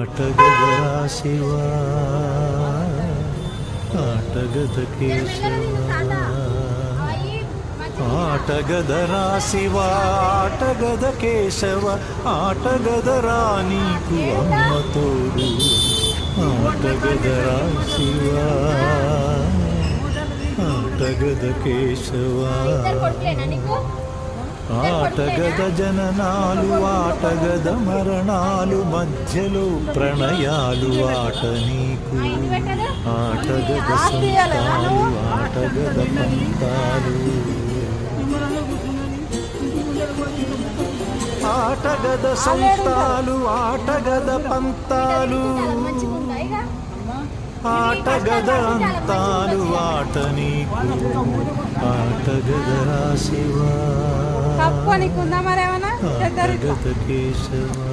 ఆటగదరా శివా ఆటగద కేశవా ఆటగదరా శివ ఆటగద కేశవ ఆటగదరా నీకు అమ్మ తోడు ఆటగదరా శివ ఆటగద కేశవ ఆటగద జననాలు ఆటగద మరణాలు మధ్యలో ప్రణయాలు ఆట నీకు ఆటగద సంతాలు ఆటగద పంతాలు ఆటగద సంతాలు ఆటగద పంతాలు ఆటగద అంతాలు ఆట నీకు ఆటగదరా శివా ఆటగద కేశవా